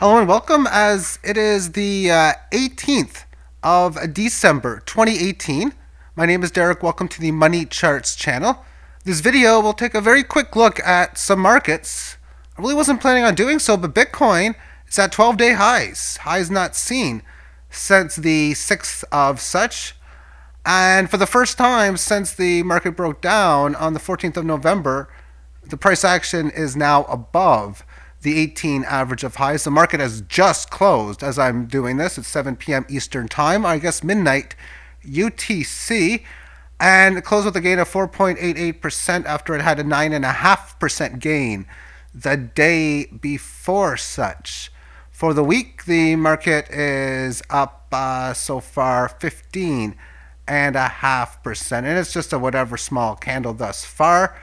Hello and welcome as it is the 18th of December 2018. My name is Derek. Welcome to the Money Charts channel. This video will take a very quick look at some markets. I really wasn't planning on doing so, but Bitcoin is at 12-day highs not seen since the 6th of such. And for the first time since the market broke down on the 14th of November, the price action is now above the 18 average of highs. The market has just closed as I'm doing this. It's 7 p.m. Eastern Time, I guess midnight UTC, and it closed with a gain of 4.88% after it had a 9.5% gain the day before such. For the week, the market is up so far 15.5%, and it's just a whatever small candle thus far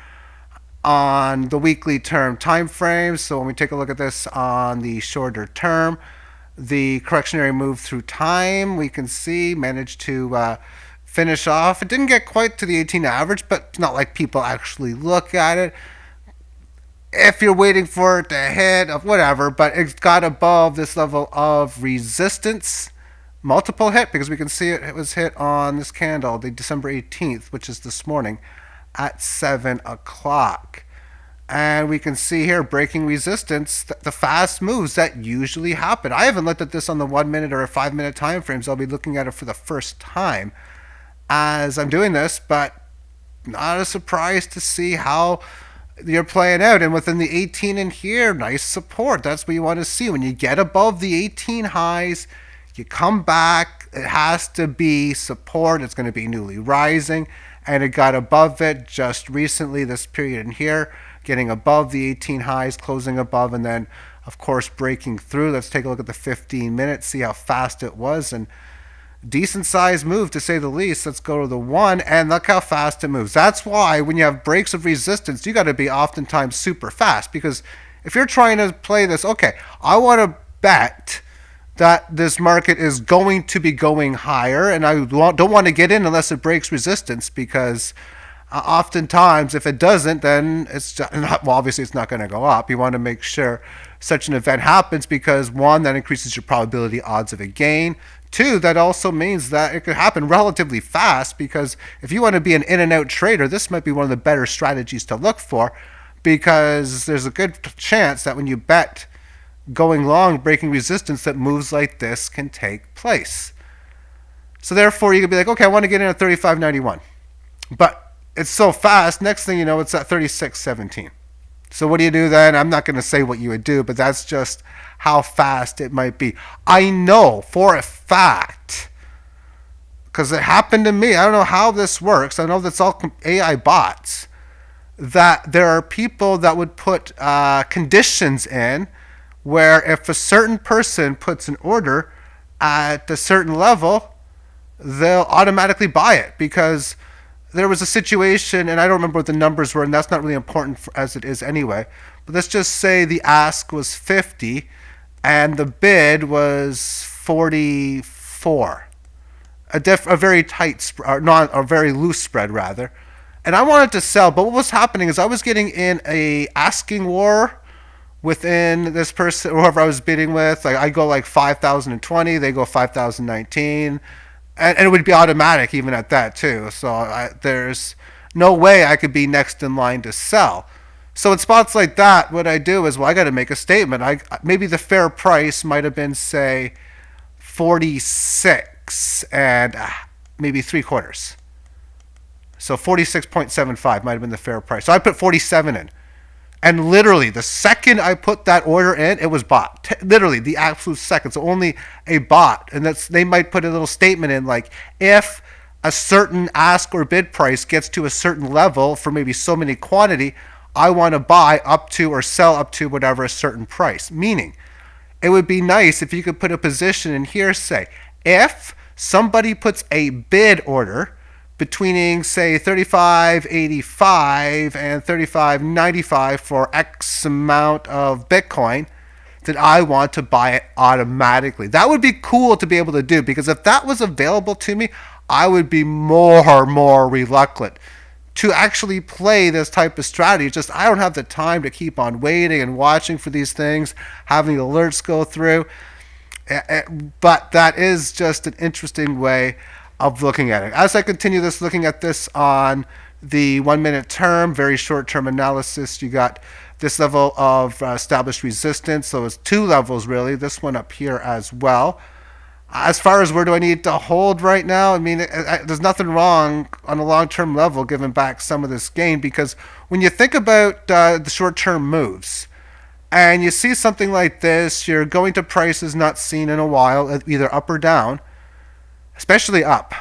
on the weekly term time frame. So when we take a look at this on the shorter term, the correctionary move through time, we can see managed to finish off. It didn't get quite to the 18 average, but it's not like people actually look at it. If you're waiting for it to hit, of whatever, but it got above this level of resistance. Multiple hit, because we can see it was hit on this candle, the December 18th, which is this morning, at 7 o'clock. And we can see here breaking resistance, the fast moves that usually happen. I haven't looked at this on the 1 minute or 5 minute time frames. I'll be looking at it for the first time as I'm doing this, but not a surprise to see how you're playing out. And within the 18 in here, nice support. That's what you want to see. When you get above the 18 highs, you come back, it has to be support. It's going to be newly rising. And it got above it just recently, this period in here, getting above the 18 highs, closing above, and then, of course, breaking through. Let's take a look at the 15 minutes, see how fast it was, and decent size move, to say the least. Let's go to the 1, and look how fast it moves. That's why when you have breaks of resistance, you got to be oftentimes super fast, because if you're trying to play this, okay, I want to bet that this market is going to be going higher, and I don't want to get in unless it breaks resistance, because oftentimes if it doesn't, then it's not, well, obviously it's not going to go up. You want to make sure such an event happens, because one, that increases your probability odds of a gain. Two, that also means that it could happen relatively fast, because if you want to be an in and out trader, this might be one of the better strategies to look for, because there's a good chance that when you bet going long, breaking resistance, that moves like this can take place. So therefore, you could be like, okay, I want to get in at 35.91, but it's so fast. Next thing you know, it's at 36.17. So what do you do then? I'm not going to say what you would do, but that's just how fast it might be. I know for a fact, because it happened to me. I don't know how this works. I know that's all AI bots. That there are people that would put conditions in, where if a certain person puts an order at a certain level, they'll automatically buy it, because there was a situation, and I don't remember what the numbers were, and that's not really important as it is anyway, but let's just say the ask was 50 and the bid was 44. A very tight, or not a very loose spread rather. And I wanted to sell, but what was happening is I was getting in a asking war within this person, or whoever I was bidding with. Like, I go like 5,020, they go 5,019, and it would be automatic even at that too. So there's no way I could be next in line to sell. So in spots like that, what I do is, well, I got to make a statement. Maybe the fair price might have been, say, 46 and maybe 3/4. So 46.75 might have been the fair price. So I put 47 in. And literally, the second I put that order in, it was bought. Literally, the absolute second. So only a bot. And they might put a little statement in, like, if a certain ask or bid price gets to a certain level for maybe so many quantity, I want to buy up to or sell up to whatever a certain price. Meaning, it would be nice if you could put a position in here, say, if somebody puts a bid order between, say, 35.85 and 35.95 for X amount of Bitcoin, that I want to buy it automatically. That would be cool to be able to do, because if that was available to me, I would be more reluctant to actually play this type of strategy. Just I don't have the time to keep on waiting and watching for these things, having alerts go through. But that is just an interesting way of looking at it. As I continue this, looking at this on the 1 minute term, very short term analysis, you got this level of established resistance. So it's two levels really. This one up here as well. As far as where do I need to hold right now, I mean, there's nothing wrong on a long-term level giving back some of this gain, because when you think about the short-term moves and you see something like this, you're going to prices not seen in a while, either up or down, especially up,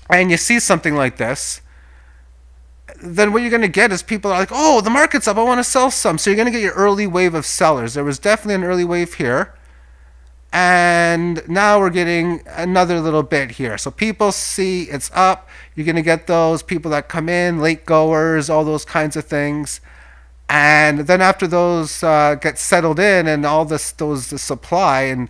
and you see something like this, then what you're going to get is people are like, oh, the market's up, I want to sell some. So you're going to get your early wave of sellers. There was definitely an early wave here. And now we're getting another little bit here. So people see it's up. You're going to get those people that come in, late goers, all those kinds of things. And then after those get settled in and all the supply and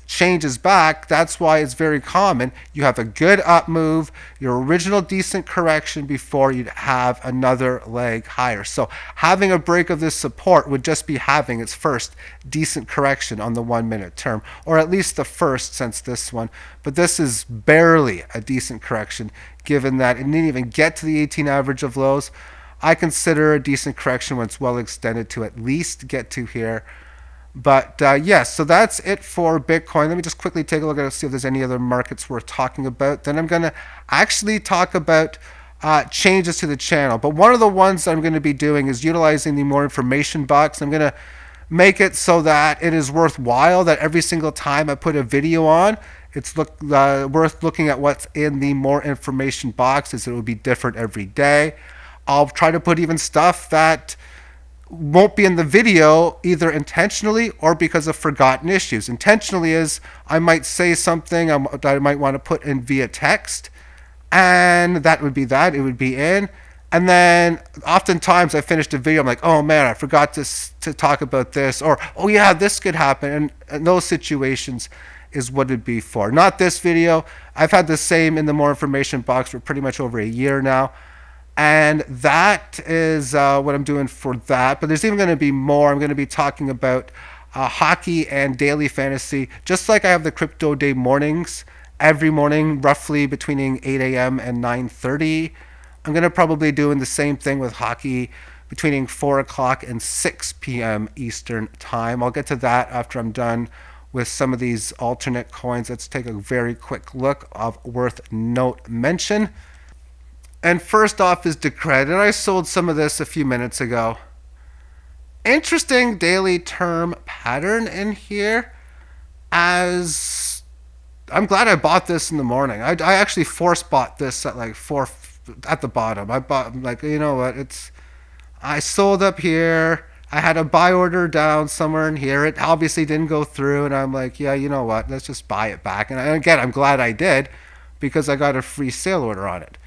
changes back, that's why it's very common. You have a good up move, your original decent correction before you'd have another leg higher. So having a break of this support would just be having its first decent correction on the 1 minute term, or at least the first since this one. But this is barely a decent correction given that it didn't even get to the 18 average of lows. I consider a decent correction when it's well extended to at least get to here. But yes, so that's it for Bitcoin. Let me just quickly take a look at it, see if there's any other markets worth talking about. Then I'm going to actually talk about changes to the channel. But one of the ones that I'm going to be doing is utilizing the more information box. I'm going to make it so that it is worthwhile that every single time I put a video on, it's worth looking at what's in the more information box, as it will be different every day. I'll try to put even stuff that won't be in the video either intentionally or because of forgotten issues. Intentionally is I might say something that I might want to put in via text, and that would be that. It would be in. And then oftentimes I finished a video, I'm like, oh man, I forgot to talk about this, or oh yeah, this could happen. And those situations is what it'd be for. Not this video. I've had the same in the more information box for pretty much over a year now. And that is what I'm doing for that. But there's even going to be more. I'm going to be talking about hockey and daily fantasy, just like I have the crypto day mornings every morning, roughly between 8 a.m. and 9:30. I'm going to probably doing the same thing with hockey between 4 o'clock and 6 p.m. Eastern time. I'll get to that after I'm done with some of these alternate coins. Let's take a very quick look of worth note mention. And first off is Decred, and I sold some of this a few minutes ago. Interesting daily term pattern in here, as I'm glad I bought this in the morning. I actually force bought this at like 4 at the bottom. I bought, like, you know what, I sold up here. I had a buy order down somewhere in here. It obviously didn't go through, and I'm like, yeah, you know what, let's just buy it back. And again, I'm glad I did, because I got a free sale order on it.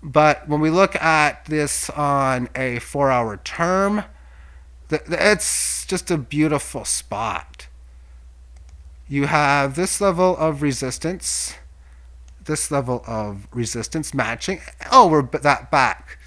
But when we look at this on a 4-hour term, it's just a beautiful spot. You have this level of resistance, matching. Oh, we're that back.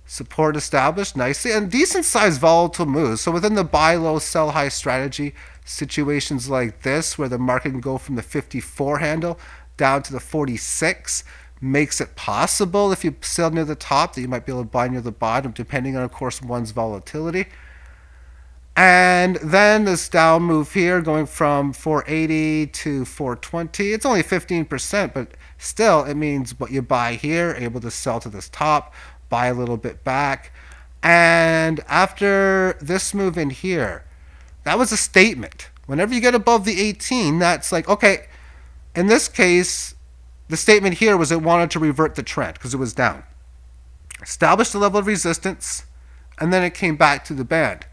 Support established nicely, and decent sized volatile moves. So within the buy low, sell high strategy, situations like this, where the market can go from the 54 handle down to the 46, makes it possible, if you sell near the top, that you might be able to buy near the bottom, depending on, of course, one's volatility. And then this down move here, going from 480 to 420. It's only 15%, but still, it means what you buy here, able to sell to this top, buy a little bit back. And after this move in here, that was a statement. Whenever you get above the 18, that's like, okay, in this case, the statement here was it wanted to revert the trend because it was down. Established a level of resistance, and then it came back to the band.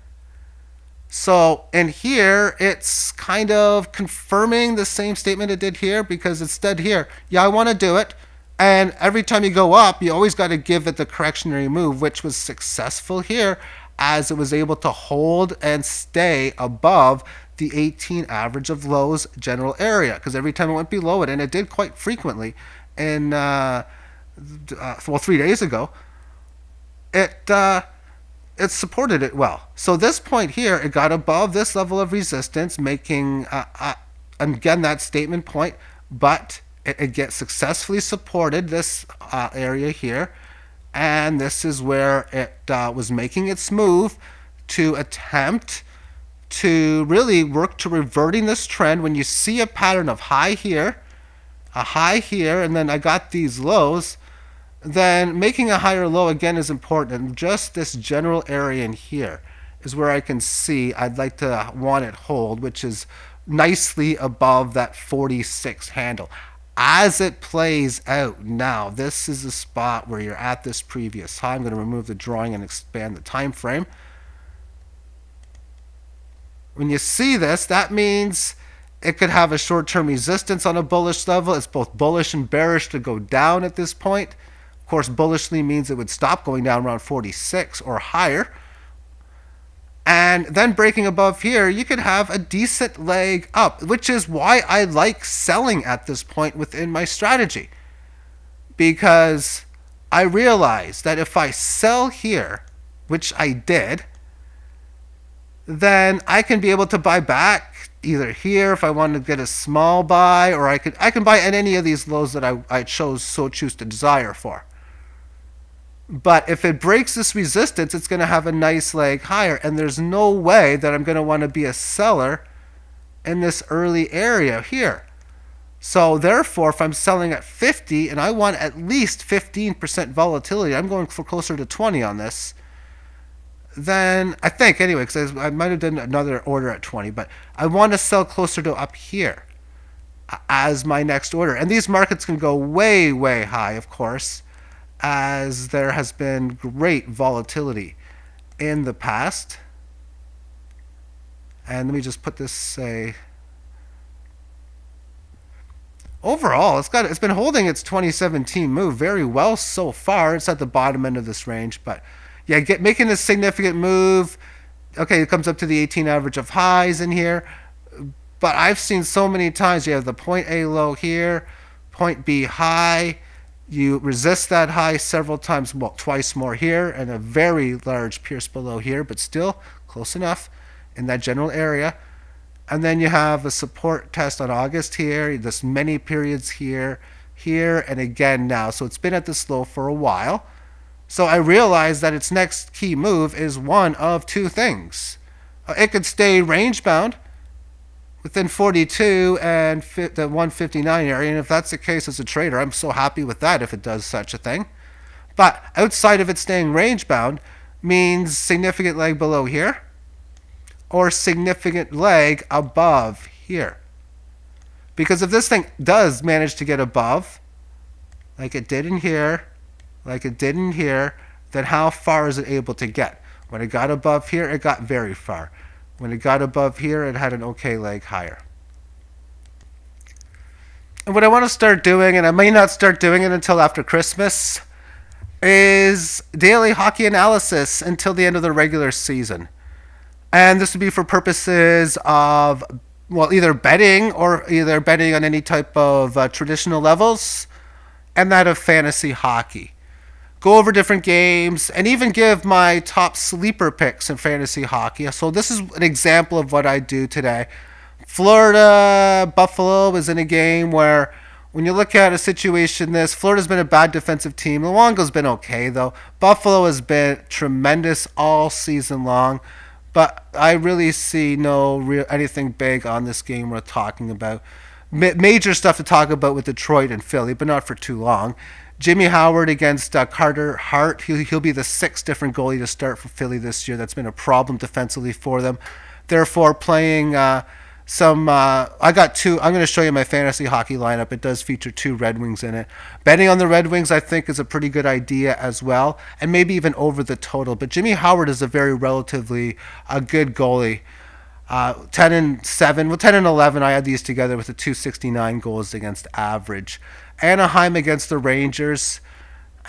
So in here, it's kind of confirming the same statement it did here, because it said here, yeah, I want to do it. And every time you go up, you always got to give it the correctionary move, which was successful here, as it was able to hold and stay above the 18 average of lows general area, because every time it went below it, and it did quite frequently in 3 days ago, it it supported it well. So this point here, it got above this level of resistance, making again that statement point, but it gets successfully supported this area here, and this is where it was making its move to attempt to really work to reverting this trend. When you see a pattern of high here, a high here, and then I got these lows, then making a higher low again is important. And just this general area in here is where I can see I'd like to want it hold, which is nicely above that 46 handle. As it plays out now, this is the spot where you're at this previous high. I'm going to remove the drawing and expand the time frame. When you see this, that means it could have a short-term resistance on a bullish level. It's both bullish and bearish to go down at this point. Of course, bullishly means it would stop going down around 46 or higher. And then breaking above here, you could have a decent leg up, which is why I like selling at this point within my strategy. Because I realize that if I sell here, which I did, then I can be able to buy back either here if I want to get a small buy, or I can buy at any of these lows that I choose to desire for. But if it breaks this resistance, it's going to have a nice leg higher, and there's no way that I'm going to want to be a seller in this early area here. So therefore, if I'm selling at 50 and I want at least 15% volatility, I'm going for closer to 20 on this. Then I think anyway, because I might have done another order at 20, but I want to sell closer to up here as my next order. And these markets can go way, way high, of course, as there has been great volatility in the past. And let me just put this, say, overall, it's been holding its 2017 move very well so far. It's at the bottom end of this range, but yeah, making a significant move. Okay, it comes up to the 18 average of highs in here, but I've seen so many times you have the point A low here, point B high. You resist that high several times, well, twice more here, and a very large pierce below here, but still close enough in that general area. And then you have a support test on August here, this many periods here, and again now. So it's been at this low for a while. So I realized that its next key move is one of two things. It could stay range bound within 42 and the 159 area, and if that's the case as a trader, I'm so happy with that if it does such a thing. But outside of it staying range bound means significant leg below here or significant leg above here. Because if this thing does manage to get above, like it did in here, then how far is it able to get? When it got above here, it got very far. When it got above here, it had an okay leg higher. And what I want to start doing, and I may not start doing it until after Christmas, is daily hockey analysis until the end of the regular season. And this would be for purposes of, well, either betting on any type of traditional levels, and that of fantasy hockey. Go over different games, and even give my top sleeper picks in fantasy hockey. So this is an example of what I do today. Florida, Buffalo is in a game where, when you look at a situation Florida's been a bad defensive team. Luongo's been okay, though. Buffalo has been tremendous all season long. But I really see anything big on this game we're talking about. Major stuff to talk about with Detroit and Philly, but not for too long. Jimmy Howard against Carter Hart. He'll be the sixth different goalie to start for Philly this year. That's been a problem defensively for them. Therefore, playing I got two. I'm going to show you my fantasy hockey lineup. It does feature two Red Wings in it. Betting on the Red Wings, I think, is a pretty good idea as well, and maybe even over the total. But Jimmy Howard is a very relatively good goalie. 10 and 7, well, 10 and 11. I had these together with a 269 goals against average. Anaheim against the Rangers,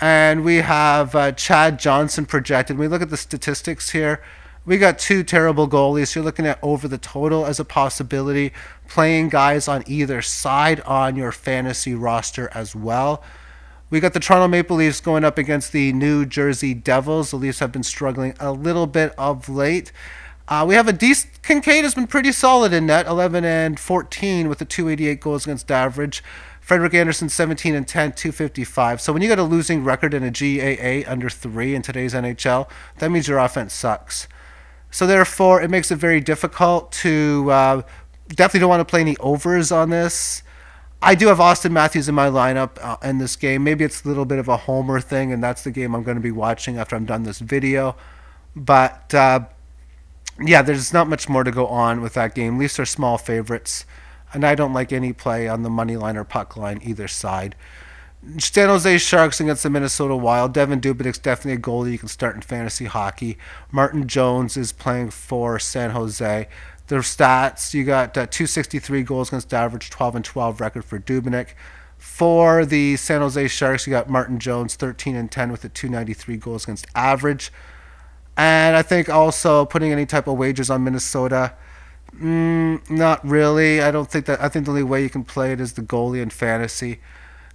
and we have Chad Johnson projected. When we look at the statistics here, we got two terrible goalies. You're looking at over the total as a possibility, playing guys on either side on your fantasy roster as well. We got the Toronto Maple Leafs going up against the New Jersey Devils. The Leafs have been struggling a little bit of late. We have a decent Kincaid has been pretty solid in net, 11 and 14 with a 288 goals against average. Frederick Anderson 17 and 10, 255. So when you got a losing record in a GAA under 3 in today's NHL, that means your offense sucks. So therefore, it makes it very difficult to definitely don't want to play any overs on this. I do have Austin Matthews in my lineup in this game. Maybe it's a little bit of a homer thing, and that's the game I'm going to be watching after I'm done this video. But yeah, there's not much more to go on with that game. Leafs are small favorites, and I don't like any play on the money line or puck line either side. San Jose Sharks against the Minnesota Wild. Devin Dubnik's definitely a goalie you can start in fantasy hockey. Martin Jones is playing for San Jose. Their stats, you got 263 goals against average, 12 and 12 record for Dubnyk. For the San Jose Sharks, you got Martin Jones, 13 and 10 with a 293 goals against average. And I think also putting any type of wagers on Minnesota, not really. I don't think that. I think the only way you can play it is the goalie in fantasy.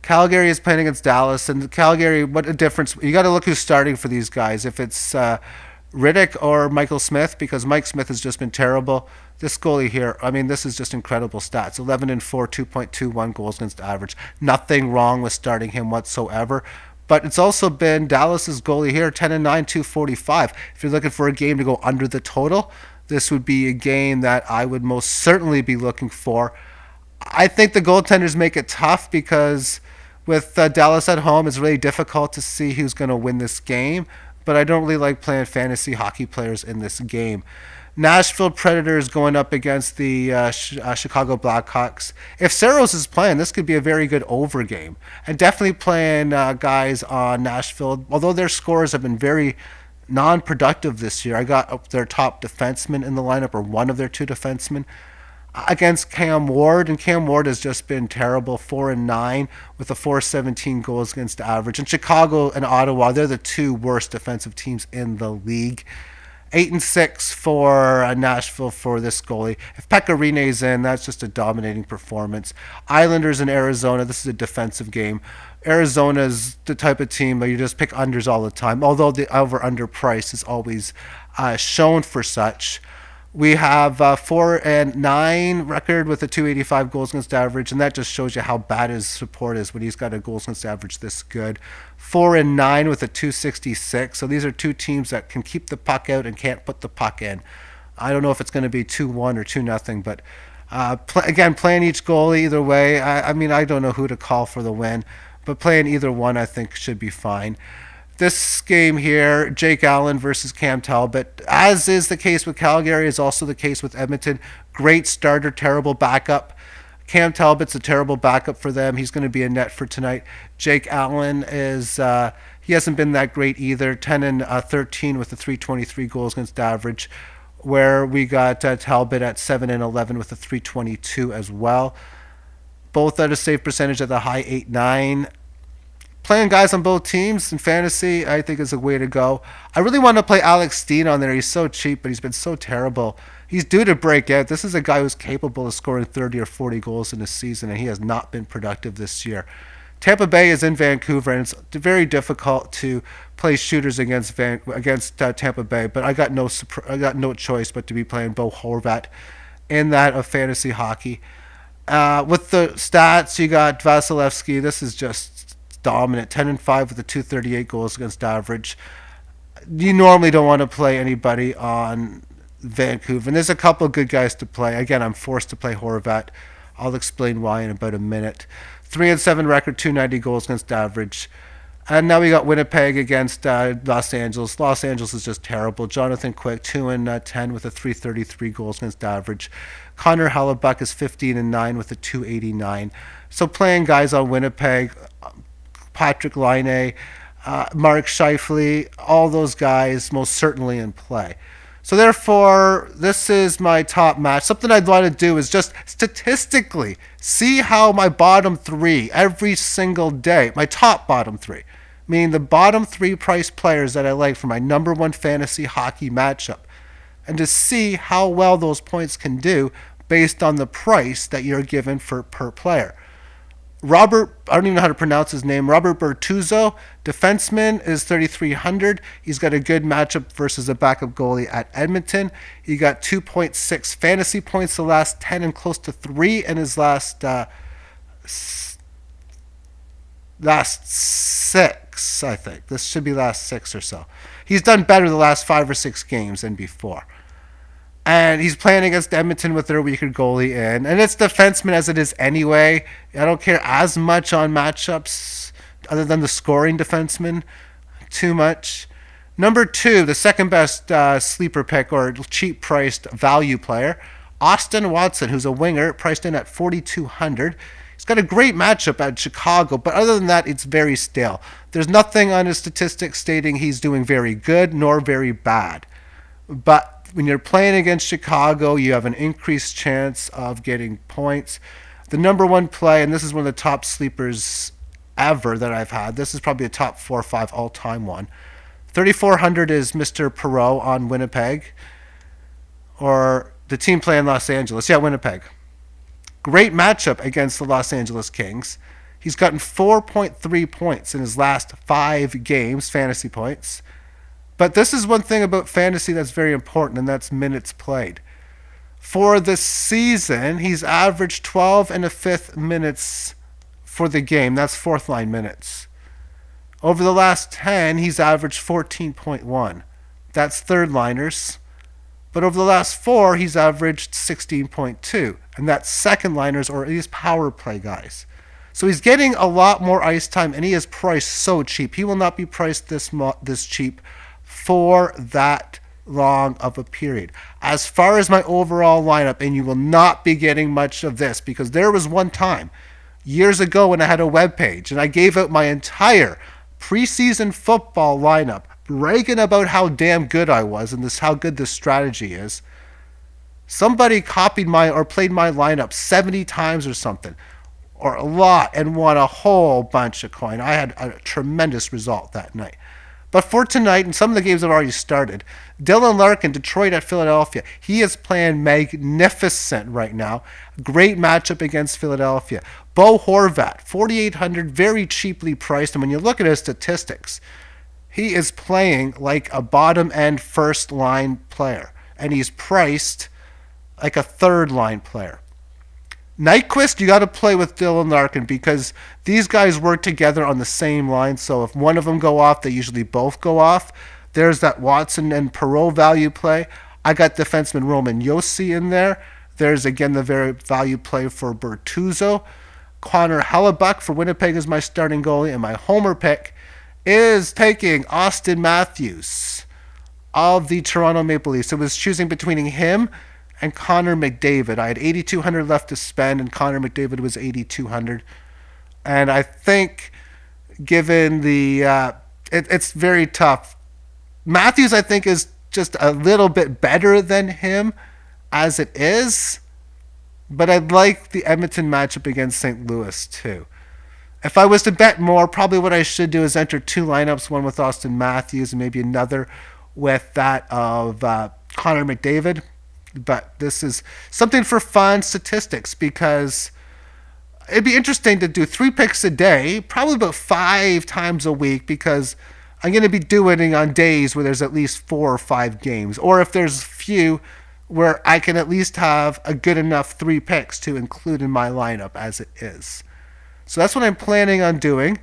Calgary is playing against Dallas, and Calgary, what a difference. You got to look who's starting for these guys. If it's Riddick or Michael Smith, because Mike Smith has just been terrible. This goalie here, I mean, this is just incredible stats. 11 and 4, 2.21 goals against average. Nothing wrong with starting him whatsoever. But it's also been Dallas's goalie here, 10 and 9, 245. If you're looking for a game to go under the total, this would be a game that I would most certainly be looking for. I think the goaltenders make it tough because with Dallas at home, it's really difficult to see who's going to win this game. But I don't really like playing fantasy hockey players in this game. Nashville Predators going up against the Chicago Blackhawks. If Saros is playing, this could be a very good over game. And definitely playing guys on Nashville, although their scores have been very non-productive this year. I got their top defenseman in the lineup, or one of their two defensemen, against Cam Ward, and Cam Ward has just been terrible, 4 and 9 with a 417 goals against average. And Chicago and Ottawa, they're the two worst defensive teams in the league. 8 and 6 for Nashville for this goalie. If Pekka Rinne's in, that's just a dominating performance. Islanders in Arizona, this is a defensive game. Arizona's the type of team that you just pick unders all the time, although the over-under price is always shown for such. We have 4 and 9 record with a 285 goals against average, and that just shows you how bad his support is when he's got a goals against average this good. 4 and 9 with a 266. So these are two teams that can keep the puck out and can't put the puck in. I don't know if it's going to be 2-1 or 2-0, but again, playing each goal either way. I mean, I don't know who to call for the win, but playing either one I think should be fine. This game here, Jake Allen versus Cam Talbot, as is the case with Calgary, is also the case with Edmonton. Great starter, terrible backup. Cam Talbot's a terrible backup for them. He's going to be a net for tonight. Jake Allen is he hasn't been that great either. 10 and 13 with a 323 goals against average, where we got Talbot at 7 and 11 with a 322 as well. Both at a save percentage at the high 8-9. Playing guys on both teams in fantasy, I think, is a way to go. I really want to play Alex Steen on there. He's so cheap, but he's been so terrible. He's due to break out. This is a guy who's capable of scoring 30 or 40 goals in a season, and he has not been productive this year. Tampa Bay is in Vancouver, and it's very difficult to play shooters against Tampa Bay. But I got no choice but to be playing Bo Horvat in that of fantasy hockey. With the stats, you got Vasilevsky. This is just dominant, 10 and 5 with a 238 goals against average. You normally don't want to play anybody on Vancouver, and there's a couple of good guys to play. Again, I'm forced to play Horvat. I'll explain why in about a minute. 3 and 7 record, 290 goals against average. And now we got Winnipeg against Los Angeles. Los Angeles is just terrible. Jonathan Quick, 2 and 10 with a 333 goals against average. Connor Hellebuck is 15 and 9 with a 289. So playing guys on Winnipeg, Patrick Laine, Mark Scheifele, all those guys most certainly in play. So therefore, this is my top match. Something I'd want to do is just statistically see how my bottom 3 every single day, my top bottom 3, meaning the bottom 3 price players that I like for my number 1 fantasy hockey matchup, and to see how well those points can do based on the price that you're given per player. Robert, I don't even know how to pronounce his name. Robert Bertuzzo, defenseman, is 3,300. He's got a good matchup versus a backup goalie at Edmonton. He got 2.6 fantasy points the last 10 and close to 3 in his last 6, I think. This should be last 6 or so. He's done better the last 5 or 6 games than before. And he's playing against Edmonton with their weaker goalie in. And it's defenseman as it is anyway. I don't care as much on matchups other than the scoring defenseman too much. Number 2, the second best sleeper pick or cheap priced value player, Austin Watson, who's a winger, priced in at 4,200. He's got a great matchup at Chicago, but other than that, it's very stale. There's nothing on his statistics stating he's doing very good nor very bad. But when you're playing against Chicago, you have an increased chance of getting points. The number 1 play, and this is one of the top sleepers ever that I've had. This is probably a top 4 or 5 all-time one. 3,400 is Mr. Perreault on Winnipeg, or the team playing Los Angeles. Yeah, Winnipeg. Great matchup against the Los Angeles Kings. He's gotten 4.3 points in his last 5 games, fantasy points. But this is one thing about fantasy that's very important, and that's minutes played. For the season, he's averaged 12 and a fifth minutes for the game. That's fourth line minutes. Over the last 10, he's averaged 14.1. That's third liners. But over the last 4, he's averaged 16.2. And that's second liners or at least power play guys. So he's getting a lot more ice time, and he is priced so cheap. He will not be priced this cheap for that long of a period. As far as my overall lineup, and you will not be getting much of this because there was one time years ago when I had a web page and I gave out my entire preseason football lineup, bragging about how damn good I was and how good this strategy is. Somebody copied or played my lineup 70 times or something, or a lot, and won a whole bunch of coin. I had a tremendous result that night. But for tonight, and some of the games have already started, Dylan Larkin, Detroit at Philadelphia. He is playing magnificent right now. Great matchup against Philadelphia. Bo Horvat, 4,800, very cheaply priced. And when you look at his statistics, he is playing like a bottom-end first-line player. And he's priced like a third-line player. Nyquist, you got to play with Dylan Larkin because these guys work together on the same line. So if one of them go off, they usually both go off. There's that Watson and Perreault value play. I got defenseman Roman Josi in there. There's again the very value play for Bertuzzo. Connor Hellebuck for Winnipeg is my starting goalie, and my homer pick is taking Austin Matthews of the Toronto Maple Leafs. It was choosing between him and Connor McDavid. I had 8,200 left to spend, and Connor McDavid was 8,200. And I think, given the, it's very tough. Matthews, I think, is just a little bit better than him as it is, but I'd like the Edmonton matchup against St. Louis too. If I was to bet more, probably what I should do is enter 2 lineups, one with Austin Matthews and maybe another with that of Connor McDavid. But this is something for fun statistics because it'd be interesting to do 3 picks a day, probably about 5 times a week, because I'm going to be doing it on days where there's at least 4 or 5 games, or if there's few where I can at least have a good enough 3 picks to include in my lineup as it is. So that's what I'm planning on doing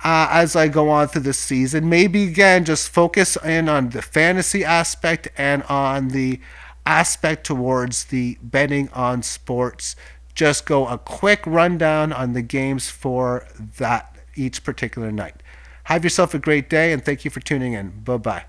as I go on through the season. Maybe again just focus in on the fantasy aspect and on the aspect towards the betting on sports. Just go a quick rundown on the games for that each particular night. Have yourself a great day, and thank you for tuning in. Bye-bye.